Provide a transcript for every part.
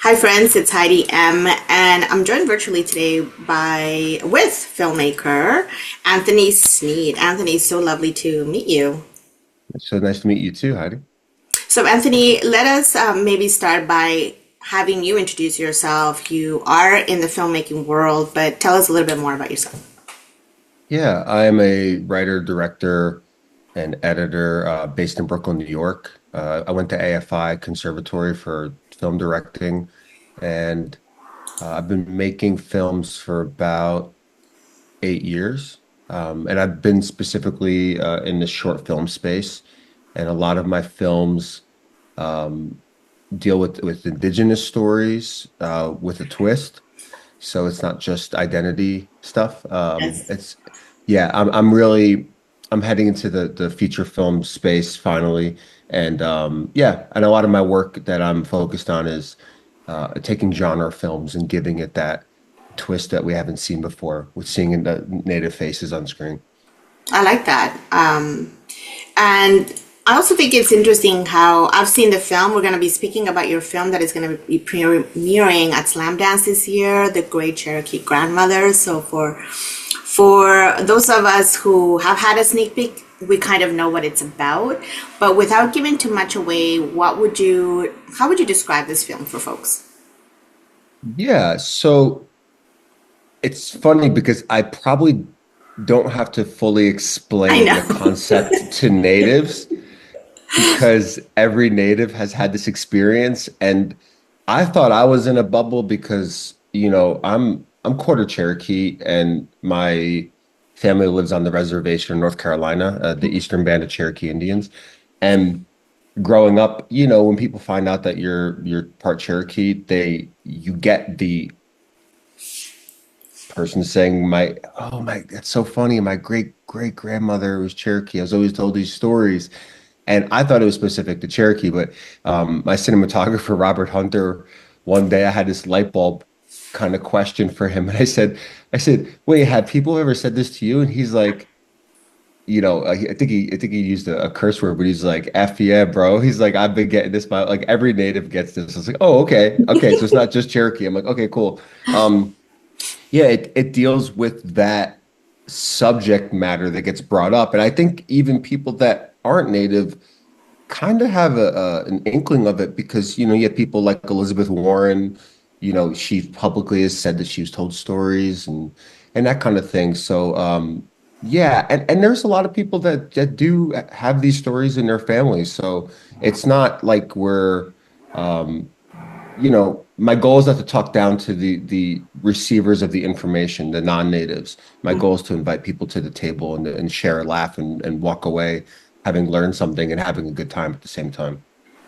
Hi friends, it's Heidi M, and I'm joined virtually today with filmmaker Anthony Sneed. Anthony, so lovely to meet you. It's so nice to meet you too, Heidi. So Anthony, let us maybe start by having you introduce yourself. You are in the filmmaking world, but tell us a little bit more about yourself. Yeah, I'm a writer, director, and editor based in Brooklyn, New York. I went to AFI Conservatory for film directing, and I've been making films for about 8 years. And I've been specifically in the short film space, and a lot of my films um, deal with indigenous stories with a twist. So it's not just identity stuff. Yes. It's yeah, I'm really I'm heading into the feature film space finally. And yeah, and a lot of my work that I'm focused on is taking genre films and giving it that twist that we haven't seen before with seeing the native faces on screen. I like that. And I also think it's interesting how I've seen the film. We're going to be speaking about your film that is going to be premiering at Slamdance this year, The Great Cherokee Grandmother. So for those of us who have had a sneak peek, we kind of know what it's about. But without giving too much away, how would you describe this film for folks? Yeah, so it's funny because I probably don't have to fully I explain the know. concept to natives because every native has had this experience. And I thought I was in a bubble because, I'm quarter Cherokee and my family lives on the reservation in North Carolina, the Eastern Band of Cherokee Indians. And growing up, when people find out that you're part Cherokee, you get the person saying, that's so funny. My great great grandmother was Cherokee. I was always told these stories. And I thought it was specific to Cherokee, but my cinematographer, Robert Hunter, one day I had this light bulb kind of question for him. And I said, wait, have people ever said this to you? And he's like, I think he used a curse word, but he's like, F yeah, bro. He's like, I've been getting this by like every native gets this. I was like, oh, okay. Okay. So it's not just Cherokee. I'm like, okay, cool. Yeah, it deals with that subject matter that gets brought up. And I think even people that aren't native kind of have an inkling of it because you have people like Elizabeth Warren. She publicly has said that she was told stories and that kind of thing. So yeah, and there's a lot of people that do have these stories in their families. So it's not like we're um my goal is not to talk down to the receivers of the information, the non-natives. My goal is to invite people to the table and share a laugh and walk away having learned something and having a good time at the same time.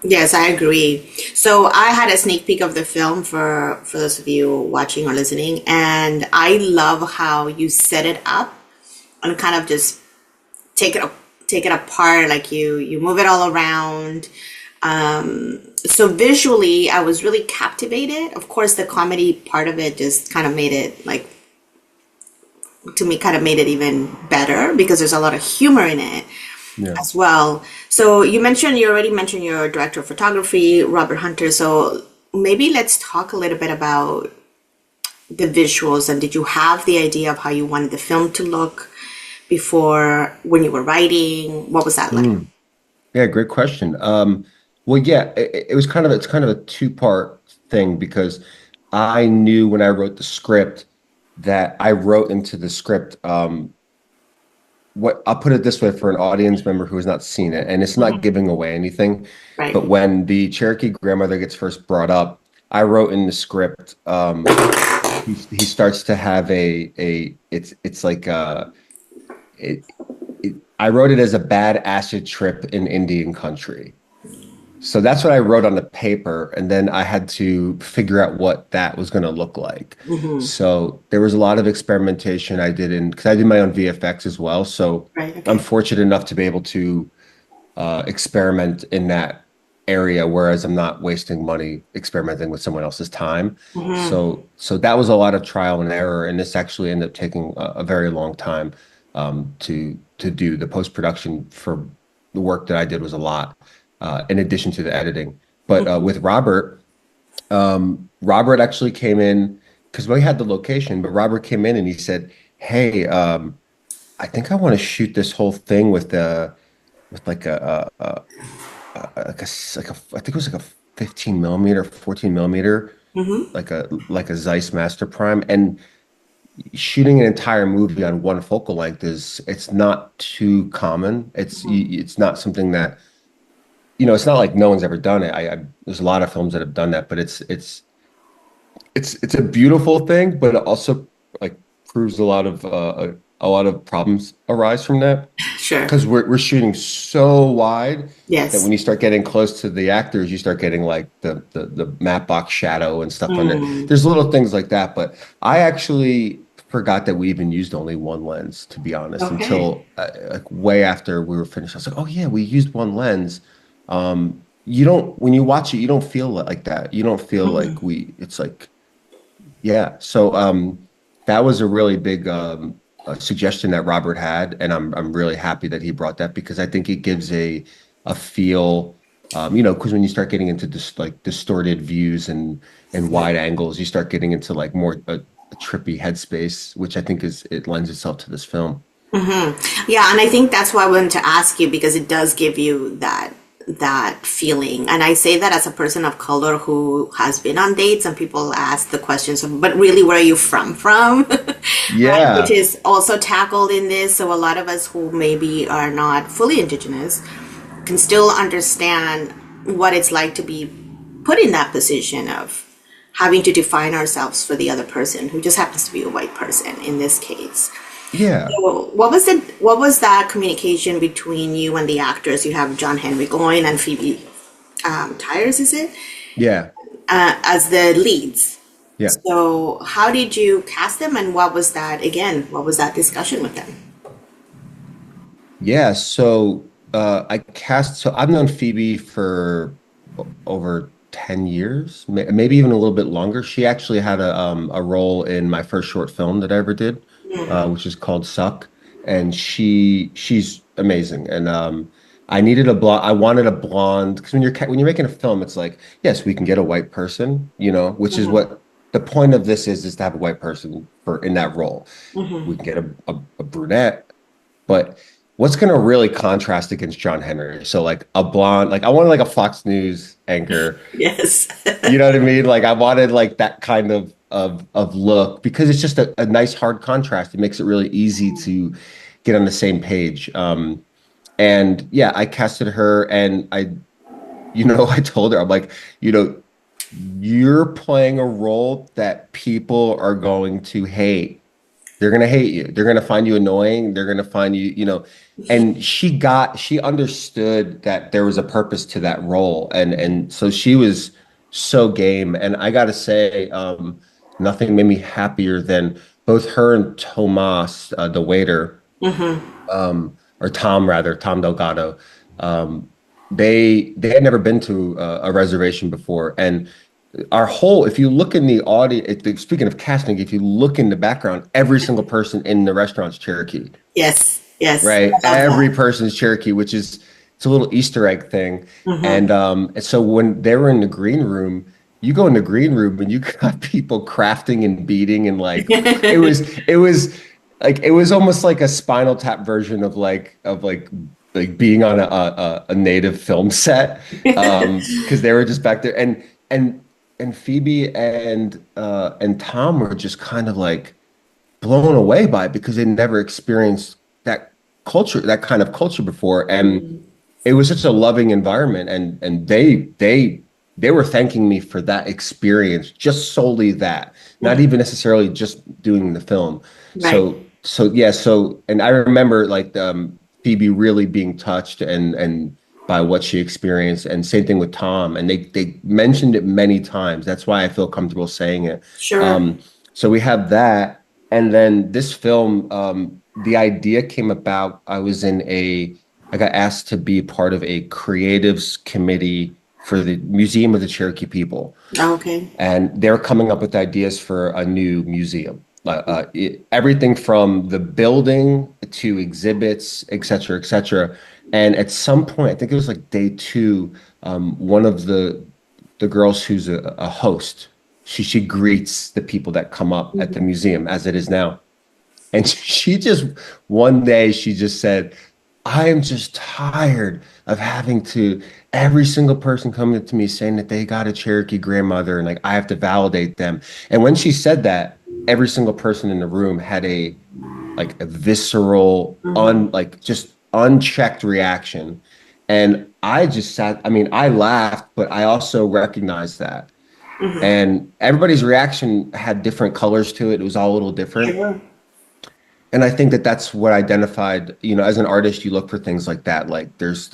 Yes, I agree. So I had a sneak peek of the film for those of you watching or listening, and I love how you set it up and kind of just take it apart, like you move it all around. So visually, I was really captivated. Of course, the comedy part of it just kind of made it like to me kind of made it even better because there's a lot of humor in it Yeah. as well. So you already mentioned your director of photography, Robert Hunter. So maybe let's talk a little bit about the visuals, and did you have the idea of how you wanted the film to look before when you were writing? What was that like? Mm. Yeah, great question. Well, yeah, it's kind of a two-part thing because I knew when I wrote the script that I wrote into the script what I'll put it this way for an audience member who has not seen it, and it's not Mhm. giving away anything, Right. but when the Cherokee grandmother gets first brought up, I wrote in the script, he starts to have it's like it, I wrote it as a bad acid trip in Indian country. So that's what I wrote on the paper, and then I had to figure out what that was going to look like. Hmm. So there was a lot of experimentation I did in because I did my own VFX as well. So Right. I'm Okay. fortunate enough to be able to experiment in that area, whereas I'm not wasting money experimenting with someone else's time. Hmm. So that was a lot of trial and error, and this actually ended up taking a very long time to do. The post-production for the work that I did was a lot, in addition to the editing. But with Robert. Robert actually came in because we had the location, but Robert came in and he said, "Hey, I think I want to shoot this whole thing with like like a I think it was like a 15 millimeter, 14 millimeter, Mm-hmm. like a Zeiss Master Prime, and shooting an entire movie on one focal length is it's not too common. It's not something that it's not like no one's ever done it. I there's a lot of films that have done that, but it's a beautiful thing, but it also like proves a lot of problems arise from that Sure. because we're shooting so wide that Yes. when you start getting close to the actors, you start getting like the matte box shadow and stuff on it. Mm. There's little things like that, but I actually forgot that we even used only one lens, to be honest, Okay. until like way after we were finished. I was like, oh yeah, we used one lens. You don't when you watch it, you don't feel like that. You don't feel like Mhm. it's like yeah. So that was a really big suggestion that Robert had, and I'm really happy that he brought that because I think it gives a feel, because when you start getting into like distorted views and Yeah. wide angles, you start getting into like more a trippy headspace, which I think is it lends itself to this film. Yeah, and I think that's why I wanted to ask you because it does give you that feeling. And I say that as a person of color who has been on dates and people ask the questions of, but really where are you from? Right? Which Yeah, is also tackled in this. So a lot of us who maybe are not fully indigenous can still understand what it's like to be put in that position of having to define ourselves for the other person who just happens to be a white person in this case. yeah, So what was it? What was that communication between you and the actors? You have John Henry Goin and Phoebe Tyers, is it, yeah, as the leads? yeah. So how did you cast them, and what was that again? What was that discussion with them? Yeah, so so I've known Phoebe for over 10 years, maybe even a little bit longer. She actually had a role in my first short film that I ever did, which is called Suck, and she's amazing. And I wanted a blonde because when you're making a film, it's like, yes, we can get a white person, which is what the point of this is to have a white person for in that role. We can get a brunette, but what's going to really contrast against John Henry? So like a blonde, like I wanted like a Fox News anchor. Yes. You know what I mean? Like I wanted like that kind of look because it's just a nice hard contrast. It makes it really easy to get on the same page. And yeah, I casted her and I told her, I'm like, you know, you're playing a role that people are going to hate. They're gonna hate you. They're gonna find you annoying. They're gonna find you. And she understood that there was a purpose to that role, and so she was so game. And I gotta say, nothing made me happier than both her and Tomas, the waiter, or Tom rather, Tom Delgado. Um, they had never been to a reservation before, and if you look in the audience, speaking of casting, if you look in the background, every single person in the restaurant's Cherokee, Yes. Yes. right? I love Every that. person's Cherokee, which is it's a little Easter egg thing. And so when they were in the green room, you go in the green room and you got people crafting and beating and like it was almost like a Spinal Tap version of like being on a native film set because they were just back there and Phoebe and Tom were just kind of like blown away by it because they never experienced that kind of culture before, and it was such a loving environment, and they were thanking me for that experience, just solely that, not even necessarily just doing the film. Right. So yeah, and I remember like Phoebe really being touched and by what she experienced, and same thing with Tom, and they mentioned it many times. That's why I feel comfortable saying it. Sure. um so we have that, and then this film, the idea came about. I got asked to be part of a creatives committee for the Museum of the Cherokee People, Okay. and they're coming up with ideas for a new museum. Everything from the building to exhibits, et cetera, et cetera. And at some point, I think it was like day two, one of the girls who's a host. She greets the people that come up at the museum as it is now. And she just one day she just said, I am just tired of having to every single person coming to me saying that they got a Cherokee grandmother and like I have to validate them. And when she said that, every single person in the room had a visceral, like just unchecked reaction. And I just sat, I mean, I laughed, but I also recognized that. And everybody's reaction had different colors to it. It was all a little different. Sure. And I think that that's what identified, as an artist, you look for things like that. Like there's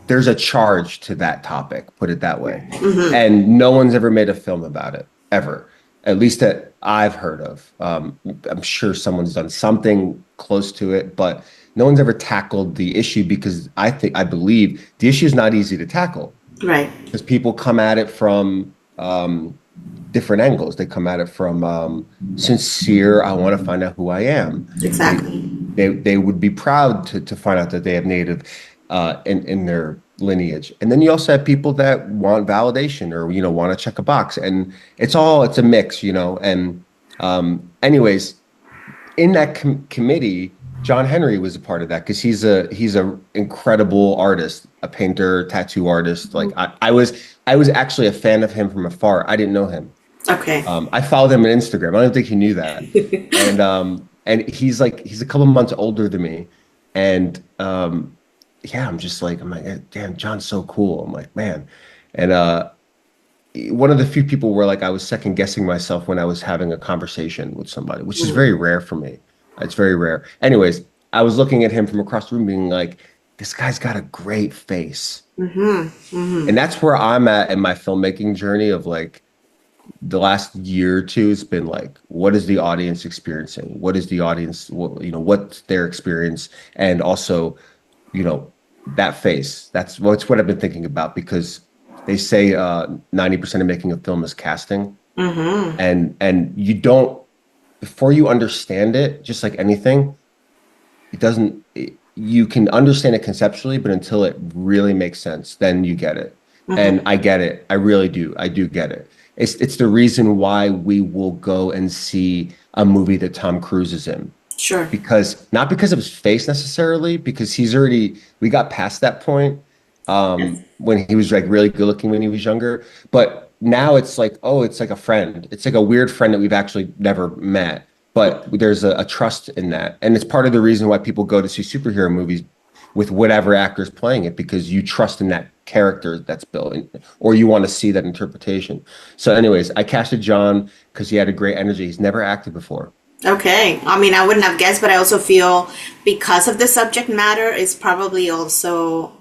a charge to that topic, put it that way. And no one's ever made a film about it, ever. At least that I've heard of. I'm sure someone's done something close to it, but no one's ever tackled the issue because I believe the issue is not easy to tackle. Right. Because people come at it from different angles. They come at it from sincere, I want to find out who I am. Exactly. They would be proud to find out that they have Native in their lineage. And then you also have people that want validation or, want to check a box. And it's a mix, And anyways, in that committee, John Henry was a part of that because he's a incredible artist, a painter, tattoo artist. Like I was actually a fan of him from afar. I didn't know him. Okay. I followed him on Instagram. I don't think he knew that. And he's a couple months older than me. And yeah, I'm like, damn, John's so cool. I'm like, man. And one of the few people where like I was second guessing myself when I was having a conversation with somebody, which is very rare for me. It's very rare. Anyways, I was looking at him from across the room being like, this guy's got a great face. And that's where I'm at in my filmmaking journey of like the last year or two. It's been like, what is the audience experiencing? What is the audience, what's their experience? And also, that face, that's what I've been thinking about because they say 90% of making a film is casting. And you don't, before you understand it, just like anything, you can understand it conceptually, but until it really makes sense, then you get it. And I get it. I really do. I do get it. It's the reason why we will go and see a movie that Tom Cruise is in. Sure. Not because of his face necessarily, because we got past that point when he was like really good looking when he was younger. But now it's like, oh, it's like a friend. It's like a weird friend that we've actually never met. But there's a trust in that. And it's part of the reason why people go to see superhero movies with whatever actor's playing it, because you trust in that character that's built, or you want to see that interpretation. So anyways, I casted John because he had a great energy. He's never acted before. Okay. I mean, I wouldn't have guessed, but I also feel because of the subject matter is probably also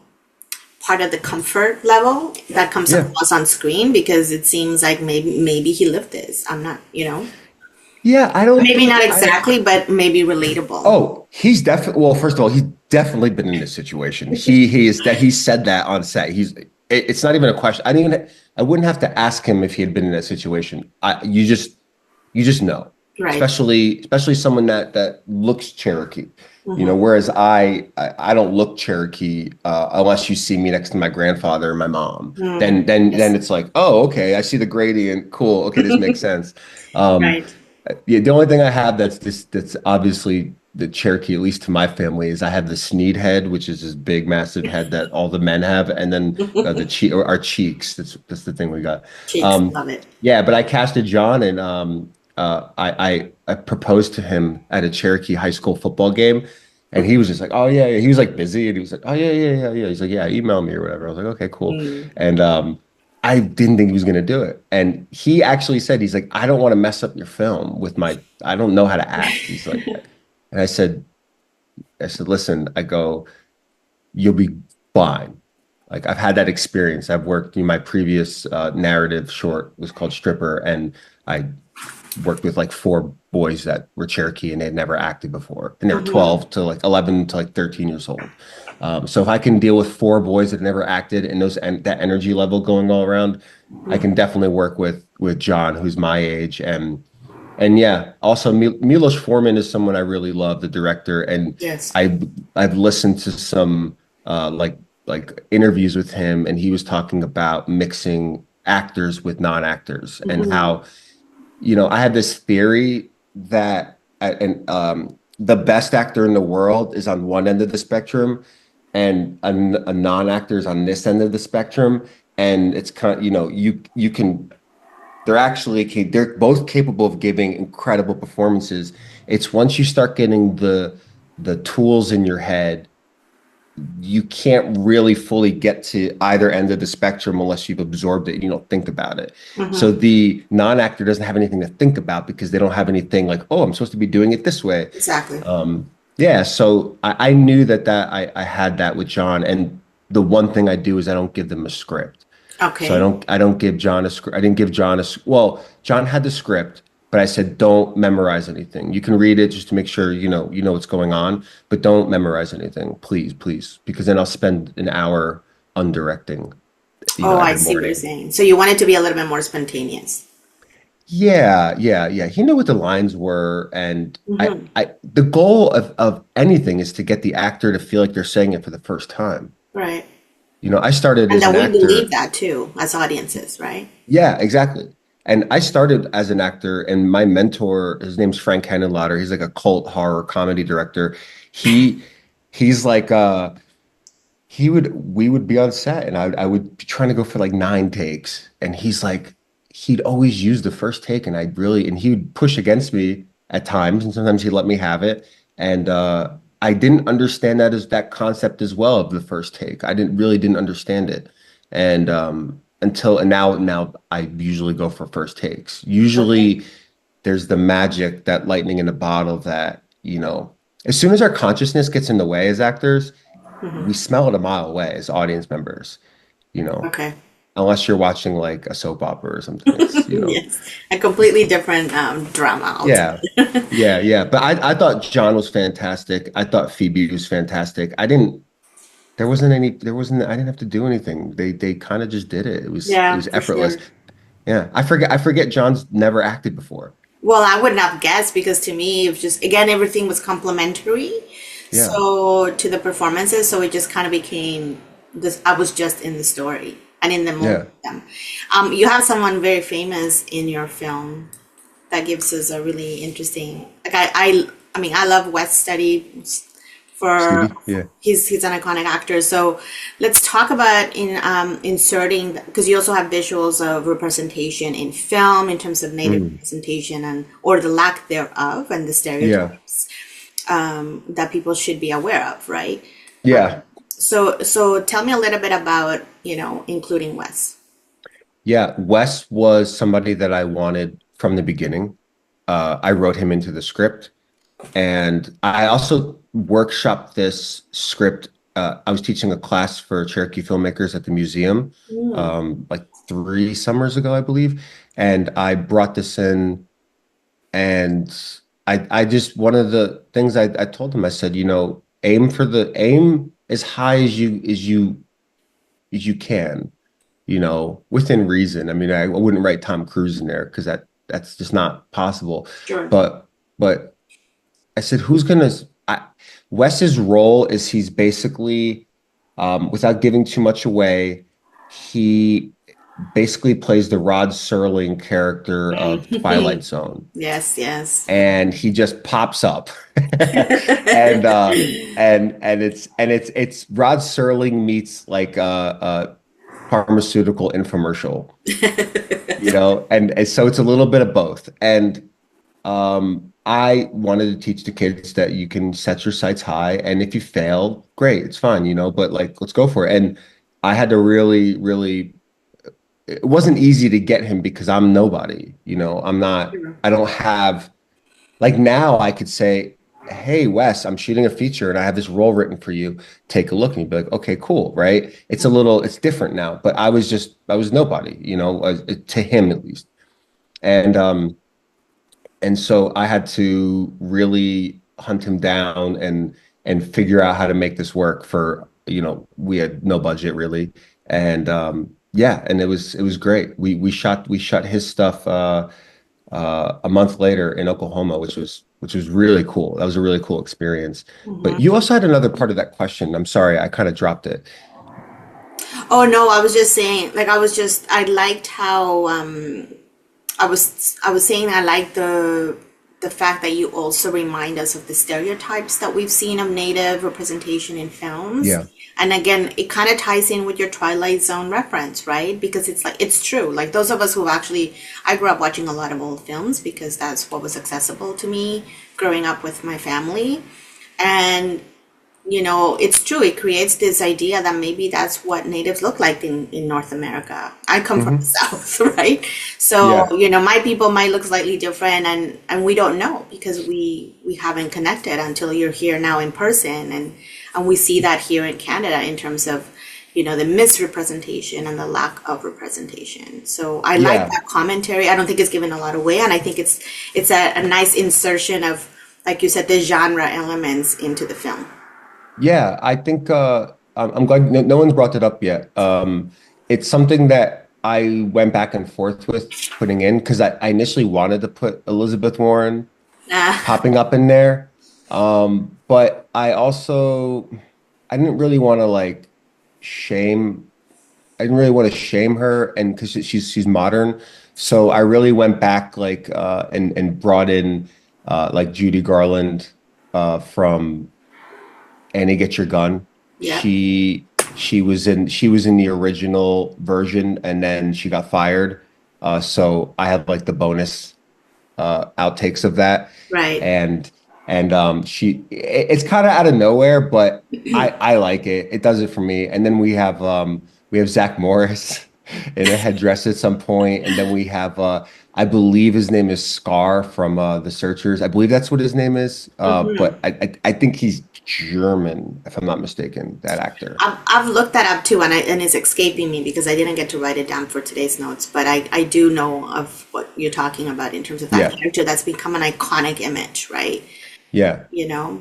part of the comfort level that comes across on screen, because it seems like maybe he lived this. I'm not, Yeah, I don't. Maybe not exactly, but maybe relatable. Oh, he's definitely. Well, first of all, he's definitely been in this situation. He said that on set. It's not even a question. I wouldn't have to ask him if he had been in that situation. You just know. Right. Especially someone that looks Cherokee. Whereas I don't look Cherokee unless you see me next to my grandfather and my mom. Then it's like, oh, okay, I see the gradient. Cool. Okay, this makes sense. Right. Yeah, the only thing I have that's obviously the Cherokee, at least to my family, is I have the Sneed head, which is this big, massive head that all the men have, and then our cheeks. That's the thing we got. Cheeks, love it. Yeah, but I casted John, and I proposed to him at a Cherokee high school football game, and he was just like, oh yeah. He was like busy, and he was like, oh yeah. He's like, yeah, email me or whatever. I was like, okay, cool. And I didn't think he was going to do it. And he actually said, he's like, I don't want to mess up your film with I don't know how to act. He's like, and I said, listen, you'll be fine. Like, I've had that experience. I've worked in my previous narrative short was called Stripper. And I worked with like 4 boys that were Cherokee and they'd never acted before. And they were 12 to like 11 to like 13 years old. So if I can deal with 4 boys that never acted and that energy level going all around, I can definitely work with John, who's my age. And yeah, also Milos Forman is someone I really love, the director. And yes. I've listened to some like interviews with him, and he was talking about mixing actors with non-actors, and Mhm. how, I had this theory that the best actor in the world is on one end of the spectrum, and a non-actor is on this end of the spectrum, and it's kind of, you can they're both capable of giving incredible performances. It's once you start getting the tools in your head, you can't really fully get to either end of the spectrum unless you've absorbed it and you don't think about it. So Mhm. the non-actor doesn't have anything to think about because they don't have anything like, oh, I'm supposed to be doing it this way. Exactly. Yeah, so I knew that I had that with John, and the one thing I do is I don't give them a script. So I Okay. don't I don't give John a script. I didn't give John well, John had the script, but I said don't memorize anything. You can read it just to make sure you know what's going on, but don't memorize anything, please, please, because then I'll spend an hour undirecting, Oh, I every see what you're morning. saying. So you want it to be a little bit more spontaneous. Yeah, yeah, yeah. He knew what the lines were, and Hmm. the goal of anything is to get the actor to feel like they're saying it for the first time. Right. I started And as that an we believe actor. that too, as audiences, right? Yeah, exactly. And I started as an actor, and my mentor, his name's Frank Henenlotter. He's like a cult horror comedy director. He he's like we would be on set, and I would be trying to go for like 9 takes, and he'd always use the first take, and he would push against me at times, and sometimes he'd let me have it. And I didn't understand that concept as well of the first take. I didn't understand it. And now I usually go for first takes. Okay. Usually there's the magic, that lightning in a bottle that, as soon as our consciousness gets in the way as actors, we Hmm. smell it a mile away as audience members, you know, Okay. unless you're watching like a soap opera or something. Yes. A completely different drama Yeah, altogether. yeah, yeah. But I thought John was fantastic. I thought Phoebe was fantastic. I didn't have to do anything. They kind of just did it. It Yeah, was for effortless. sure. Yeah, I forget John's never acted before. Well, I wouldn't have guessed because to me, it was just, again, everything was complementary. Yeah, So to the performances, so it just kind of became this, I was just in the story and in the moment yeah. with them. You have someone very famous in your film that gives us a really interesting, like I mean, I love Wes Study for Stevie, yeah. he's an iconic actor. So let's talk about in inserting, because you also have visuals of representation in film in terms of native Mm, representation and or the lack thereof and the yeah, stereotypes that people should be aware of, right? yeah, So tell me a little bit about including Wes. yeah. Wes was somebody that I wanted from the beginning. I wrote him into the script. And I also workshopped this script. I was teaching a class for Cherokee filmmakers at the museum, Mm. like 3 summers ago, I believe. And I brought this in, and I just one of the things I told them, I said, aim as high as you can, within reason. I mean, I wouldn't write Tom Cruise in there because that's just not possible. Sure. But I said, Wes's role is he's basically, without giving too much away, he basically plays the Rod Serling character of Twilight Zone, Yes, yes. and he just pops up, and it's Rod Serling meets like a pharmaceutical infomercial, and so it's a little bit of both. And I wanted to teach the kids that you can set your sights high, and if you fail, great, it's fine, but like, let's go for it. And I had to really, really, it wasn't easy to get him because I'm nobody, Sure. I don't have, like now I could say, hey, Wes, I'm shooting a feature and I have this role written for you. Take a look. And you'd be like, okay, cool, right? It's different now, but I was nobody, to him at least. And so I had to really hunt him down and figure out how to make this work for, we had no budget really. And yeah, and it was great. We shot his stuff a month later in Oklahoma, which was really cool. That was a really cool experience. But Mhm. you also had another part of that question. I'm sorry, I kind of dropped it. Oh no, I was just saying, like I liked how I was saying I like the fact that you also remind us of the stereotypes that we've seen of Native representation in films. Yeah. And again, it kind of ties in with your Twilight Zone reference, right? Because it's like it's true. Like those of us who actually, I grew up watching a lot of old films because that's what was accessible to me growing up with my family. And it's true. It creates this idea that maybe that's what natives look like in North America. I come from the Hmm. South, right? So, Yeah. my people might look slightly different and we don't know because we haven't connected until you're here now in person and we see that here in Canada in terms of, the misrepresentation and the lack of representation. So I like Yeah. that commentary. I don't think it's given a lot away and I think it's a nice insertion of, like you said, the genre elements into the film. Yeah, I think I'm glad no one's brought it up yet. It's something that I went back and forth with putting in because I initially wanted to put Elizabeth Warren Ah, popping up in there. But I didn't really want to like shame I didn't really want to shame her and because she's modern. So I really went back like and brought in like Judy Garland from Annie Get Your Gun. yeah. She was in the original version and then she got fired. So I had like the bonus outtakes of that. Right. And it's kind of out of nowhere, but I like it. It does it for me. And then we have Zach Morris in a headdress at some point, and then we have I believe his name is Scar from The Searchers. I believe that's what his name is. But I think he's German, if I'm not mistaken, that actor. I've looked that up too, and it's escaping me because I didn't get to write it down for today's notes. But I do know of what you're talking about in terms of that Yeah. character that's become an iconic image, right? Yeah.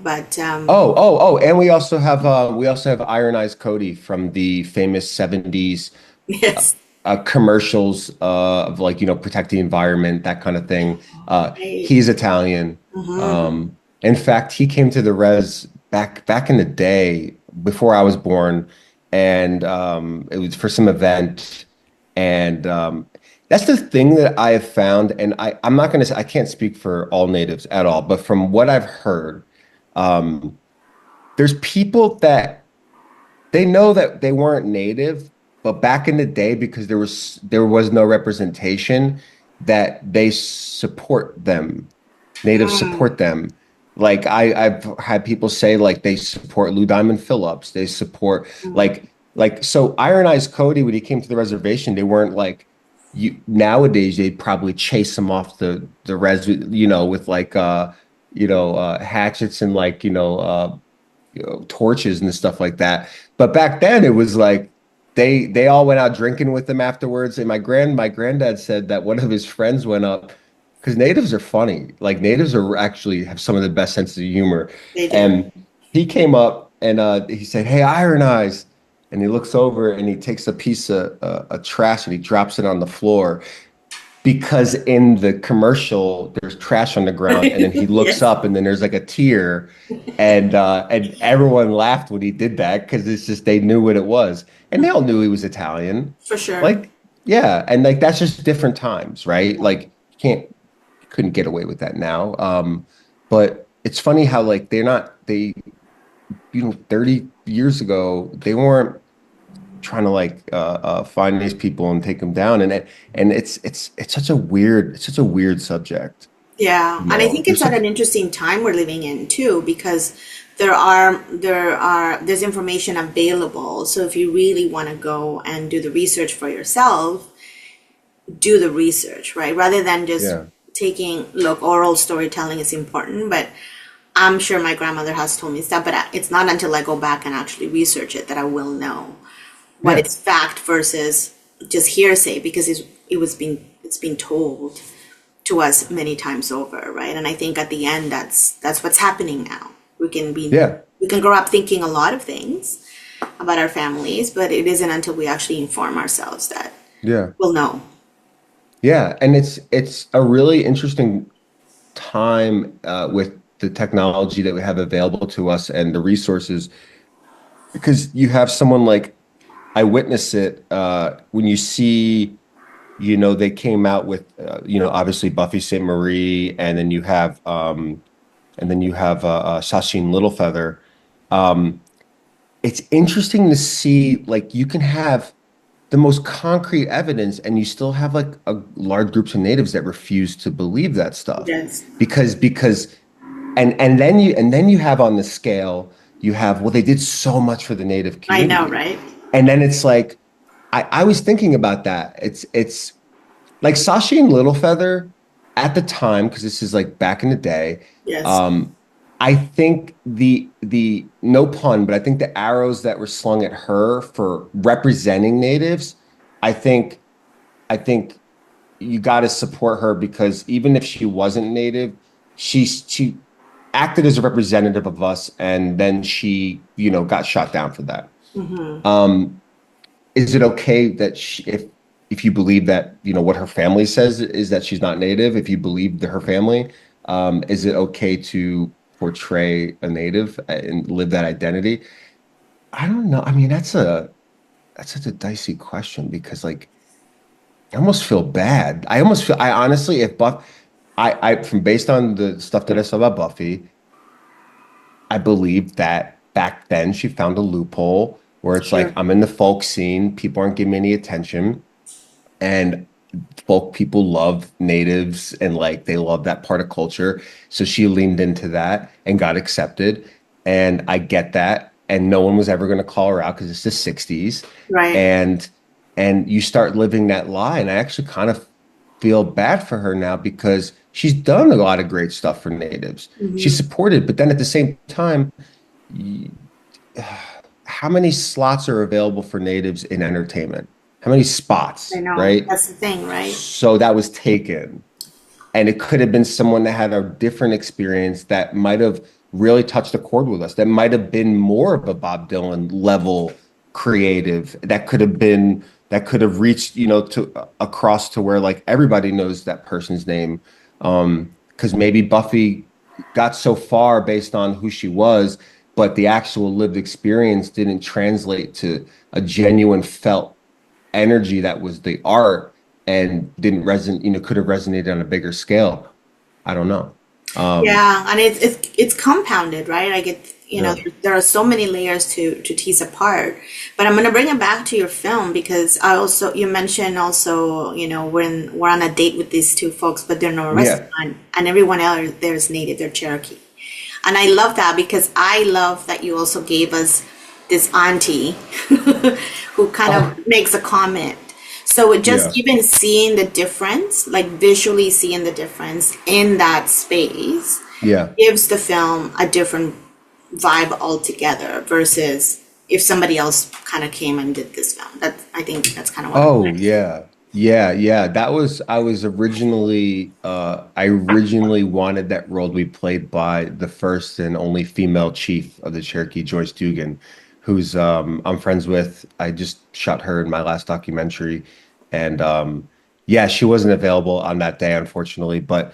But And we also have Iron Eyes Cody from the famous 70s yes, commercials of like, protect the environment, that kind of thing. right. He's Italian. In fact, he came to the res back in the day before I was born, and it was for some event. And that's the thing that I have found, and I'm not going to say I can't speak for all natives at all, but from what I've heard, um, there's people that they know that they weren't native, but back in the day, because there was no representation, that they support them. Natives Mm, support them. Like I've had people say like they support Lou Diamond Phillips. They support mm, like so Iron Eyes Cody when he came to the reservation, they weren't like you nowadays they'd probably chase him off the res with like hatchets and like torches and stuff like that. But back then it was like they all went out drinking with them afterwards. And my granddad said that one of his friends went up because natives are funny. Like natives are actually have some of the best sense of humor. they do. And he came up and he said, "Hey, Iron Eyes." And he looks over and he takes a piece of trash and he drops it on the floor because in the commercial there's trash on the ground and then he looks Yes, up and then there's like a tear and everyone laughed when he did that because it's just they knew what it was and they all knew he was Italian, for sure. like, yeah, and like that's just different times, right? Like you couldn't get away with that now. But it's funny how like they 30 years ago they weren't trying to like find these people and take them down and it's such a weird subject. Yeah, and I think it's There's at such an interesting time we're living in too, because there's information available. So if you really want to go and do the research for yourself, do the research, right? Rather than just yeah, taking, look, oral storytelling is important, but I'm sure my grandmother has told me stuff, but it's not until I go back and actually research it that I will know what yeah, is fact versus just hearsay because it's been told to us many times over, right? And I think at the end that's what's happening now. yeah, We can grow up thinking a lot of things about our families, but it isn't until we actually inform ourselves that yeah, we'll know. yeah, and it's a really interesting time with the technology that we have available to us and the resources because you have someone like I witness it when you see, they came out with, obviously Buffy St. Marie, and then you have Sasheen Littlefeather. Um, it's interesting to see, like, you can have the most concrete evidence, and you still have like a large groups of natives that refuse to believe that stuff Yes. because and then you have on the scale, you have, well, they did so much for the native I know, community, right? and then it's like I was thinking about that. It's like Sashi and Littlefeather at the time, because this is like back in the day. Yes. um I think the no pun, but I think the arrows that were slung at her for representing natives, I think I think you got to support her, because even if she wasn't native, she acted as a representative of us, and then she, got shot down for that. Hmm. Um, is it okay that if you believe that, what her family says is that she's not native, if you believe her family, is it okay to portray a native and live that identity? I don't know. I mean, that's such a dicey question, because like I almost feel bad. I honestly, if from based on the stuff that I saw about Buffy, I believe that back then she found a loophole where it's like, Sure. I'm in the folk scene, people aren't giving me any attention, and folk people love natives, and like they love that part of culture. So she leaned into that and got accepted. And I get that. And no one was ever going to call her out because it's the 60s. Right. And you start living that lie. And I actually kind of feel bad for her now, because she's done a lot of great stuff for natives. She's Hmm. supported, but then at the same time, how many slots are available for natives in entertainment? How many I spots, know. right? That's the thing, right? So that was taken. And it could have been someone that had a different experience that might have really touched a chord with us, that might have been more of a Bob Dylan level creative, that could have reached, to across to where like everybody knows that person's name. Because maybe Buffy got so far based on who she was, but the actual lived experience didn't translate to a genuine felt energy that was the art, and didn't resonate, could have resonated on a bigger scale. I don't know. Um, Yeah, and it's compounded, right? Like yeah, there are so many layers to tease apart. But I'm gonna bring it back to your film because you mentioned also, when we're on a date with these two folks, but they're in a yeah. restaurant and everyone else there is native, they're Cherokee. And I love that because I love that you also gave us this auntie who kind Oh, of makes a comment. So just yeah, even seeing the difference, like visually seeing the difference in that space, yeah. gives the film a different vibe altogether versus if somebody else kind of came and did this film. I think that's kind of what I'm Oh, like. yeah. Yeah, yeah. I originally wanted that role to be played by the first and only female chief of the Cherokee, Joyce Dugan, who's I'm friends with. I just shot her in my last documentary. And yeah, she wasn't available on that day, unfortunately. But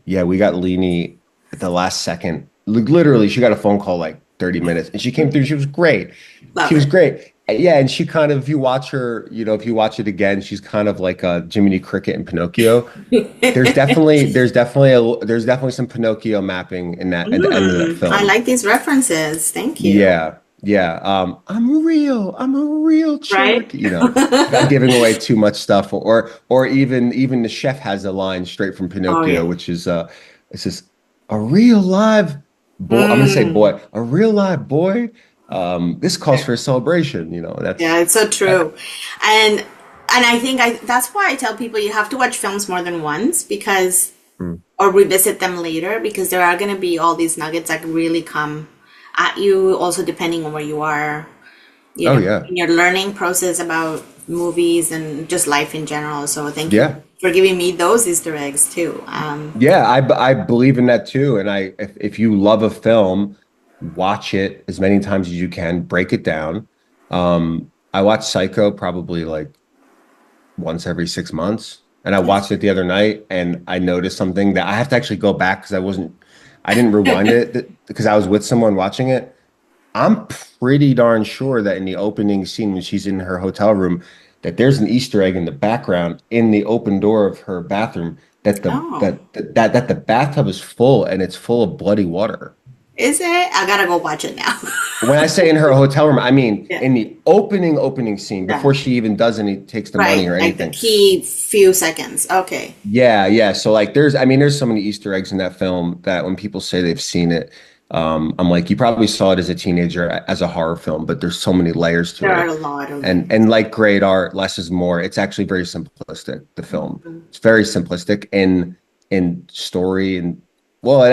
yeah, we got Leanie at the last second. Literally, she got a phone call like 30 minutes, and she came through. She was great. She Love was it. great. Yeah, and she kind of, if you watch her, if you watch it again, she's kind of like Jiminy Cricket and Pinocchio. There's definitely some Pinocchio mapping in that at the end of that I film. like these references. Thank you. Yeah, yeah. I'm a real Right? Cherokee, without giving away too much stuff, or even the chef has a line straight from Oh Pinocchio, yeah. which is it's just a real live boy. I'm gonna say Mm. boy, a real live boy. This calls for a celebration, Yeah, that's it's so that. true. And I think that's why I tell people you have to watch films more than once because Mm. or revisit them later because there are going to be all these nuggets that really come at you also depending on where you are, Oh yeah. in your learning process about movies and just life in general. So thank you Yeah. for giving me those Easter eggs too. Yeah, I believe in that too. And if you love a film, watch it as many times as you can, break it down. I watch Psycho probably like once every 6 months. And I watched it the other night, and I noticed something that I have to actually go back because I didn't rewind it because I was with someone watching it. I'm pretty darn sure that in the opening scene when she's in her hotel room, that there's an Easter egg in the background in the open door of her bathroom that Oh, that the bathtub is full and it's full of bloody water. is it? I gotta go watch it now. When I say in her hotel room, I mean Yeah. in the opening scene Yeah. before she even does any takes the money Right. or Like the anything. key few seconds. Okay. Yeah, yeah. So like I mean, there's so many Easter eggs in that film that when people say they've seen it, I'm like, you probably saw it as a teenager as a horror film, but there's so many layers to There are it. a lot of And layers. like great art, less is more. It's actually very simplistic, the film. Mhm. It's very simplistic in story and well,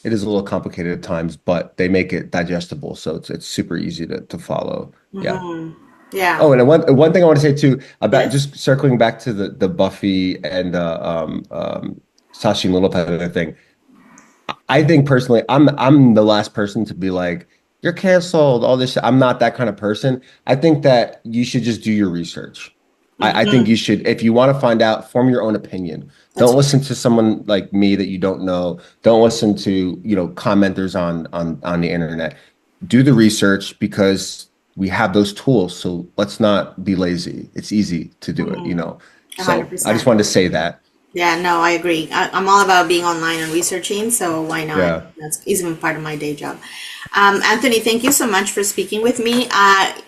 it is a little complicated at times, but they make it digestible, so it's super easy to follow. Yeah. Mhm. Yeah. Oh, and one thing I want to say too about Yes. just circling back to the Buffy and Sashi Little Feather thing. I think personally, I'm the last person to be like, you're canceled, all this. I'm not that kind of person. I think that you should just do your research. I think Hmm. you should, if you want to find out, form your own opinion. That's Don't right. listen to someone like me that you don't know. Don't listen to, commenters on the internet. Do the research because we have those tools. So let's not be lazy. It's easy to do it. Hmm. So I just 100%. wanted to say that. Yeah, no, I agree. I'm all about being online and researching, so why not? Yeah. That's even part of my day job. Anthony, thank you so much for speaking with me.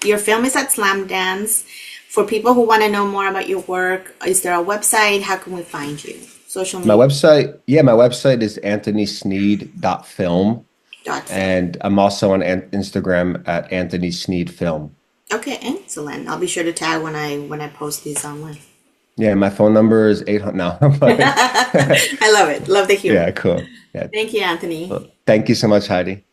Your film is at Slam Dance. For people who want to know more about your work, is there a website? How can we find you? Social My media website, yeah, my website is AnthonySneed.film. dot film. And I'm also on Instagram at AnthonySneed.film. Okay, excellent. I'll be sure to tag when I post these online. Yeah, my phone number is 800 now. But I love it. Love the humor. yeah, cool. Yeah. Thank you, Anthony. Well, thank you so much, Heidi.